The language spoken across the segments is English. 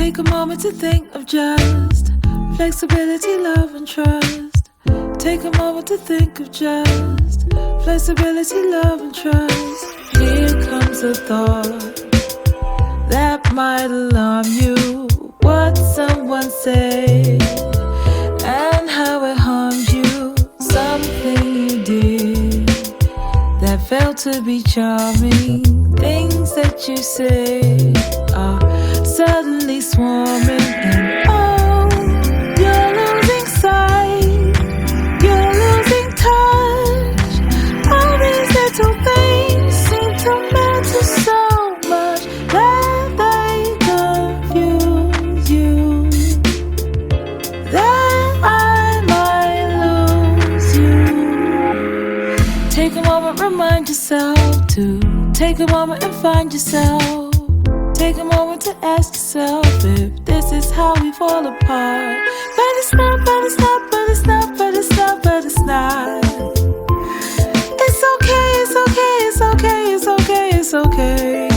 Take a moment to think of just flexibility, love, and trust. Take a moment to think of just flexibility, love, and trust. Here comes a thought that might alarm you. What someone said and how it harmed you. Something you did that felt to be charming. Things that you say are suddenly swarming. And oh, you're losing sight, you're losing touch. All these little things seem to matter so much that they confuse you, that I might lose you. Take a moment, remind yourself to take a moment and find yourself. Take a moment to ask yourself if this is how we fall apart. But it's not, but it's not, but it's not, but it's not, but it's not. It's okay, it's okay, it's okay, it's okay, it's okay.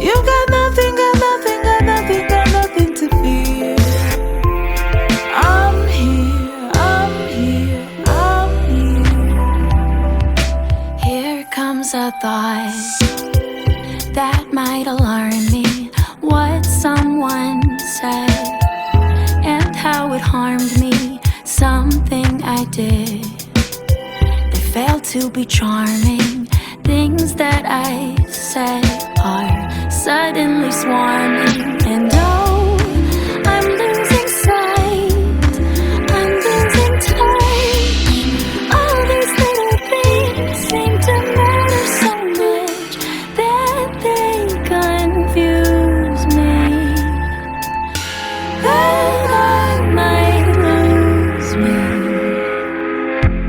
You got nothing, got nothing, got nothing, got nothing to fear. I'm here, I'm here, I'm here. Here comes a thought that might alarm me. What someone said and how it harmed me. Something I did that failed to be charming. Things that I said are suddenly swarming. And oh, I'm losing sight, I'm losing touch. All these little things seem to matter so much that they confuse me, that I might lose me.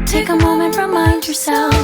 Take a moment, remind yourself